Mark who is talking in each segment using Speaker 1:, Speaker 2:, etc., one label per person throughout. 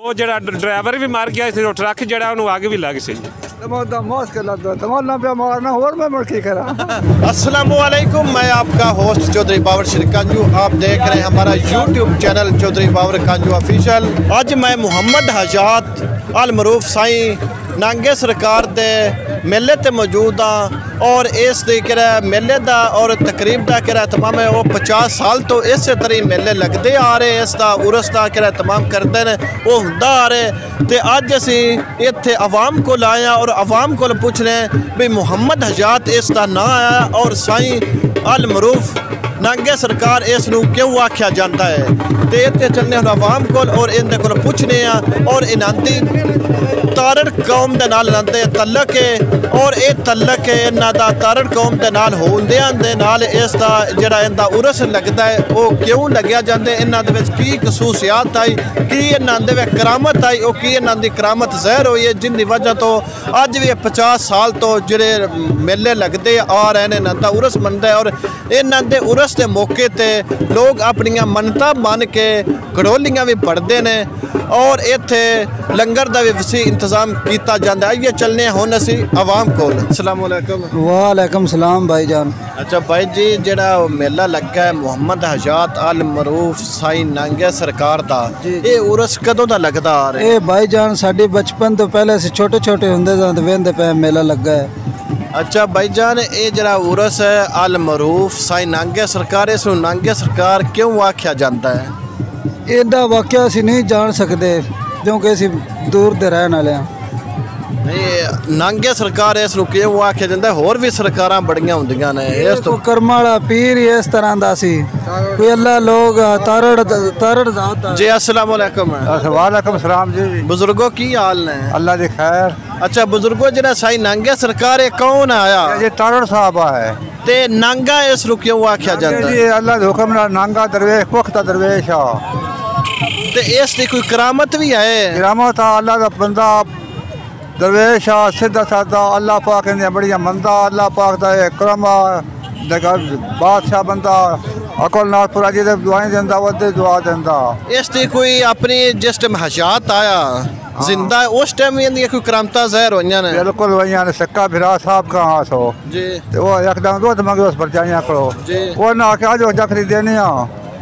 Speaker 1: ਉਹ ਜਿਹੜਾ ਡਰਾਈਵਰ ਵੀ ਮਰ ਗਿਆ ਸੀ, ਉਹ ਟਰੱਕ ਜਿਹੜਾ ਉਹਨੂੰ ਅੱਗ ਵੀ ਲੱਗ ਸੀ।
Speaker 2: अस्सलाम वालेकुम, मैं आपका होस्ट चौधरी बाबर शेर कांजू। आप देख रहे हैं हमारा YouTube channel Chaudhary Babar कांजू official. अज मैं मुहम्मद हजात अल मरूफ साईं नांगे सरकार दे मेले ते मौजूद हाँ और इस मेले दा और तकरीब दा तमाम है वो 50 साल तो इस तरह मेले लगते आ रहे, इसका उरस का तमाम करते हैं वो होंदा आ रहे। तो अज असी इत्थे अवाम को लाया और अवाम को पूछ रहे हैं भी मुहम्मद हजात इसका ना आया और साईं अल मरूफ नांगे सरकार इस नूं क्यों आख्या जाता है। तो इत्थे चलने हम अवाम को और इन्हें को पूछने और इनांदी तारड़ कौम दे नाल इन्हां तल्लक है और ये तल्लक है इन्हां दा तारड़ कौम दे नाल होंदियां दे नाल इसका जिहड़ा इन्हां उरस लगता है वो क्यों लग्या जांदे, इन्हां दे विच की खसूसियात आई, की इन्हां दे विच करामत आई और की इन्हां दी करामत ज़ाहिर हुई है, जिन दी वजह तो अज भी 50 साल तो जिहड़े मेले लगते आ रहे हैं, इन्हां दा उरस मनदा है और इन्हां दे उरस के मौके ते लोग अपनियां मन्नतां मन के घड़ोलियां भी पढ़ते हैं और इत्थे लंगर का भी वसी इंतजाम किया जाता है। ये चलने हुण असी अवाम को। अस्सलाम वालेकुम।
Speaker 3: वालेकुम सलाम भाईजान।
Speaker 2: अच्छा भाई जी, जिहड़ा मेला लगा है मुहम्मद हजात अल मरूफ साईं नांगे सरकार दा, ये उरस कदों दा लगदा आ रहा है?
Speaker 3: ये भाईजान साडे बचपन तो पहले असी छोटे छोटे हुंदे जां वेंदे पे मेला लगा है।
Speaker 2: अच्छा भाईजान, ये जरा उरस है अल मरूफ साईं नांगे सरकार, इस नांगे सरकार क्यों आख्या जाता है?
Speaker 3: एदा वाकया असी नहीं जान सकते क्योंकि असी दूर दे रहने वाले हैं।
Speaker 2: नांगे सरकार इस क्यों आख्या जाता है? होर भी सरकारां बड़ियां हुंदियां ने, इस तो
Speaker 3: कर्म वाला पीर ही इस तरह दा सी कोई अल्लाह लोग तारड़ जात।
Speaker 2: जी अस्सलाम वालेकुम।
Speaker 4: वालेकुम सलाम जी।
Speaker 2: बुजुर्गों की हाल ने?
Speaker 4: अल्लाह दी खैर।
Speaker 2: अच्छा बुजुर्गों, जिहड़ा साईं नांगे सरकार है कौन आया?
Speaker 4: ये तारड़ साहब है।
Speaker 2: ते नांगा इस क्यों आख्या जाता है?
Speaker 4: जी अल्लाह दे हुक्म नाल नांगा दरवेश पुख्ता दरवेश आ।
Speaker 2: ते इस दी कोई करामत भी है?
Speaker 4: करामत अल्लाह दा बंदा दरवेश आ, सीधा साधा, अल्लाह पाक ने बड़िया मंदा, अल्लाह पाक दा करम बादशाह बंदा, अकल नाल पूरा जी दुआएं देंदा, वदे दुआ देंदा।
Speaker 2: इस दी कोई अपनी जिस टाइम हजात आया जिंदा उस टाइम भी कोई करामता ज़ाहिर होइयां ने?
Speaker 4: बिल्कुल वही ने। सक्का फिरा साहब का हाथ हो
Speaker 2: जी,
Speaker 4: तो वो एकदम दूध मंगे उस पर जाइया करो
Speaker 2: जी,
Speaker 4: वो ना आख्या जो जखरी देनी आ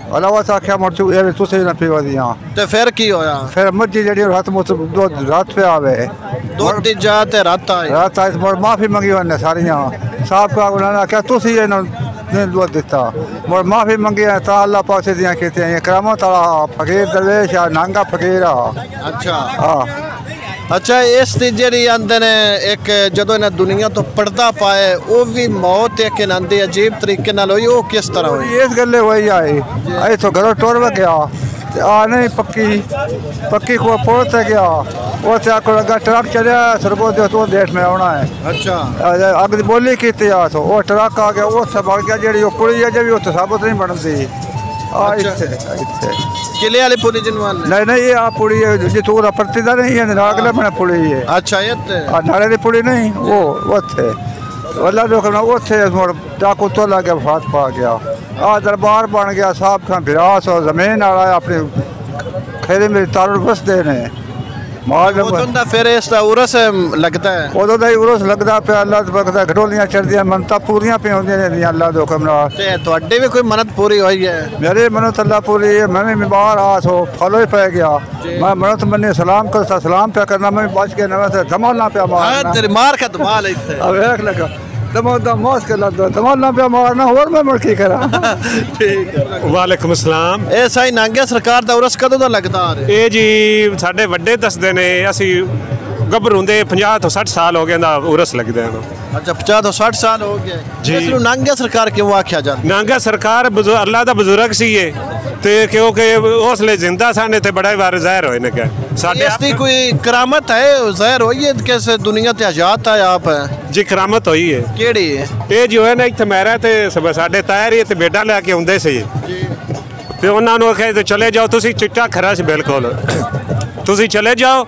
Speaker 4: अलावा आख्या मुड़ तुसी ना पीवा दिया।
Speaker 2: तो फिर की होया? फिर
Speaker 4: मर्जी जी रात मुझ रात पे आवे
Speaker 2: दूध दी जात रात आई,
Speaker 4: रात आई मुड़ माफी मंगी उन्हें सारियां साहब का उन्होंने आख्या तुसी ने दूध दिता मुड़ माफी मंगी है ता अल्लाह पास दियां कीतियां करामत वाला फकीर दरवेश आ, नांगा फकीर आ।
Speaker 2: अच्छा
Speaker 4: हाँ।
Speaker 2: अच्छा, इस दी जेहड़ी आंदे ने एक जदों इन्हें दुनिया तो पर्दा पाए वो भी मौत एक इन्हां अजीब तरीके नाल होई, वो किस तरह हुई?
Speaker 4: इस गल्ले वही आई आई तो घरों टुर गया आ नहीं पक्की को पहुंच गया वो आको लगा ट्रक चलिया सरगो दे तो देश में आना है।
Speaker 2: अच्छा
Speaker 4: अग बोली की तो वो ट्रक आ गया वो सब आ गया जी पुली है जब वो साबित नहीं बनती।
Speaker 2: किले वाली पुली जिनवान
Speaker 4: नहीं ये आ पुली है जी तू प्रतिदा नहीं है अगले मैंने पुली है।
Speaker 2: अच्छा ये
Speaker 4: नाले की पुली नहीं वो थे अल्लाह जो करना वो थे डाकू तो लग गया फात पा गया आ दरबार बन गया साहब का विरास और जमीन आ रहा है अपनी खेरी मेरी तारुल बस देने
Speaker 2: मार फिर इसका उरस लगता है
Speaker 4: उदों का ही उरस लगता पे अल्लाह बकदा घटोलियां चढ़दियां मनता पूरियां पे होंदियां ने अल्लाह दे हुक्म नाल।
Speaker 2: ते तुहाडी भी कोई मन्नत पूरी हुई है?
Speaker 4: मेरी मन्नत अल्लाह पूरी है। मैं भी बीमार आ सो फलो ही पै गया मैं मन्नत मन्नी सलाम करता सलाम पे करना मैं बच के नवे से धमाल ना पे मारना
Speaker 2: तेरी मार का धमाल इत्थे
Speaker 4: अब देख लगा
Speaker 1: वालेकुम सलाम।
Speaker 2: ਇਹ ਸਾਈ ਨਾਂਗੇ ਸਰਕਾਰ ਦਾ ਉਰਸ ਕਦੋਂ ਦਾ ਲੱਗਦਾ ਆ ਰਿਹਾ?
Speaker 1: ਇਹ ਜੀ ਸਾਡੇ ਵੱਡੇ ਦੱਸਦੇ ਨੇ, ਅਸੀਂ ਗੱਭਰੂ ਦੇ 50 ਤੋਂ 60 ਸਾਲ ਹੋ ਗਏ ਦਾ ਉਰਸ ਲੱਗਦੇ ਹਨ।
Speaker 2: अच्छा 50 ਤੋਂ 60 ਸਾਲ ਹੋ ਗਏ ਜੀ। ਇਸ ਨੂੰ ਨਾਂਗੇ ਸਰਕਾਰ ਕਿਉਂ ਆਖਿਆ ਜਾਂਦਾ?
Speaker 1: ਨਾਂਗਾ ਸਰਕਾਰ ਅੱਲਾਹ ਦਾ ਬਜ਼ੁਰਗ ਸੀ ਇਹ ਤੇ ਕਿਉਂਕਿ ਹੌਸਲੇ ਜ਼ਿੰਦਾ ਸਨ ਤੇ ਬੜਾ ਵਾਰ ਜ਼ਾਹਿਰ ਹੋਏ ਨੇ ਕਿ ਸਾਡੇ
Speaker 2: ਇਸ ਦੀ ਕੋਈ ਕਰਾਮਤ ਹੈ ਜ਼ਾਹਿਰ ਹੋਈ ਹੈ ਕਿ ਦੁਨੀਆ ਤੇ ਹਜ਼ਾਤ ਆ ਆਪ ਹੈ
Speaker 1: ਜੀ? ਕਰਾਮਤ ਹੋਈ ਹੈ।
Speaker 2: ਕਿਹੜੀ ਹੈ?
Speaker 1: ਇਹ ਜੋ ਹੈ ਨਾ ਇੱਥੇ ਮੈਰਾ ਤੇ ਸਾਡੇ ਤਾਇਰ ਤੇ ਬੇਟਾ ਲੈ ਕੇ ਆਉਂਦੇ ਸੀ ਤੇ ਉਹਨਾਂ ਨੂੰ ਆਖਿਆ ਤੇ ਚਲੇ ਜਾਓ ਤੁਸੀਂ, ਚਿੱਟਾ ਖਰਾ ਸੀ ਬਿਲਕੁਲ, ਤੁਸੀਂ ਚਲੇ ਜਾਓ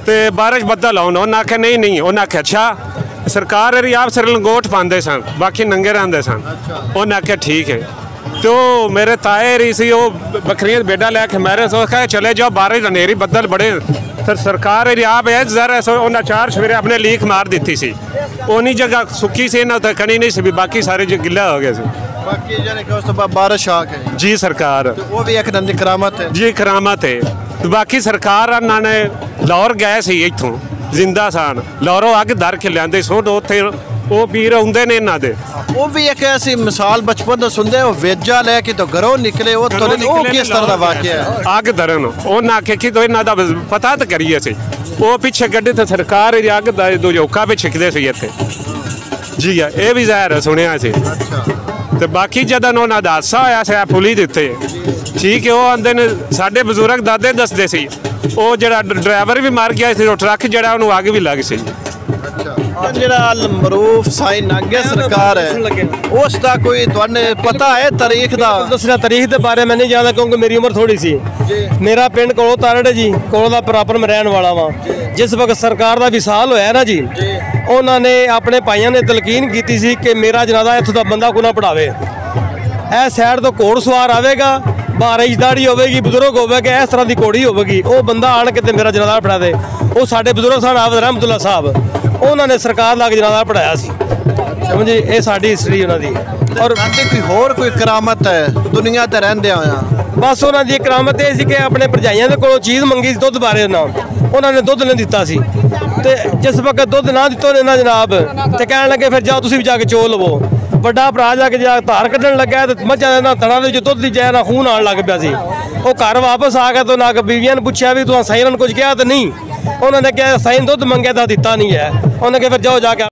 Speaker 1: ਤੇ ਬਾਰਿਸ਼ ਬੱਦਲ ਆਉਣ। ਉਹਨਾਂ ਆਖਿਆ ਨਹੀਂ ਉਹਨਾਂ ਆਖਿਆ ਅੱਛਾ सरकार आप सिर लंगोट पाते सन बाकी नंगे रहते सन। उन्हें आख्या ठीक है तो मेरे ताए रही सी वो बकरियां बेडा लैके मेरे सो कहे चले जाओ, बारिश हनेरी बदल बड़े। फिर सरकार आप है जरा उन्हें 4 सवेरे अपने लीक मार दी सी, उन्हीं जगह सुक्की सी ना तो कनी नहीं सी, बाकी सारे जो गिला हो गया सी।
Speaker 2: बाकी जाने कि उस तो बाद बारिश आ गई
Speaker 1: जी सरकार,
Speaker 2: तो वो भी एक नंदी करामत है
Speaker 1: जी करामत है। तो बाकी सरकार ने लाहौर गए सी इतों जिंदा सान, लाहौरों अग धर के लिया सुट उत्थे वो वीर आउंदे ने इन्हां दे।
Speaker 2: वो भी एक ऐसी मिसाल बचपन तो सुनते हो, वेजा लेके तो घरों निकले वो तो किस तरह का वाकया है?
Speaker 1: अग धरन उन्हें आखे कि तो इन्हां दा पता तो करिए सी, वो पिछे गड्ढे तो सरकार अग दा जोका पे छिकदे सी इत्थे जी। ये भी ज़ाहिर सुनिया सी। तो बाकी जदन उन्हां दा हादसा होया सी पुली दे उत्ते, ठीक है, वो आंदे ने साडे बजुर्ग दादे दसदे सी वो जड़ा ड्राइवर भी मार गया सी, ट्रक जड़ा उन्होंने अग भी लग सी।
Speaker 2: अल मरूफ साईं नांगे सरकार है उसका कोई तुहाने पता है तारीख दा?
Speaker 5: दसना तारीख के बारे में नहीं जानता क्योंकि मेरी उम्र थोड़ी सी। मेरा पिंड कोलो तारड़ जी, कोलो दा प्रॉपर में रहने वाला वा। जिस वक्त सरकार का विसाल होया ना जी, उन्होंने अपने भाइयों ने तलकीन की सी कि मेरा जनाजा इत्थों दा बंदा को ना पढ़ावे, ए साइड तो घोड़ सवार आवेगा, बारिश दाड़ी होगी, बजुर्ग होगा, इस तरह की घोड़ी होगी, वो बंदा आन के मेरा जनाजा पढ़ा दे। वो साडे बजुर्ग सन आबद रहमतुल्लाह साहब, उन्होंने सरकार ला के जनाजा पढ़ाया सी। समझे, ये साडी हिस्ट्री उन्होंने।
Speaker 2: और कोई होर कोई करामत है दुनिया ते रहंदे होया?
Speaker 5: बस उन्होंने करामत ये सी कि अपने भरजाइयां दे कोलों चीज़ मंगी सी दुध बारे ना, उन्होंने दुध नहीं दिता सी। ते जिस वक्त दुध ना दिता ना जनाब तो कह लगे फिर जाओ तुसीं भी जाके चो लवो। बड़ा भरा जाके जा धार कढ़न लगा तो मझां ना तड़ा दे दुध दी जाए ना खून आन लग पिया सी। वो घर वापस आ गया तो ना बीवियां ने पूछा भी तू साईं ने कुछ कहा तो नहीं, उन्होंने कहा साईं दुध मंगे तो दिता नहीं है। उन्होंने कहा फिर जाओ जाके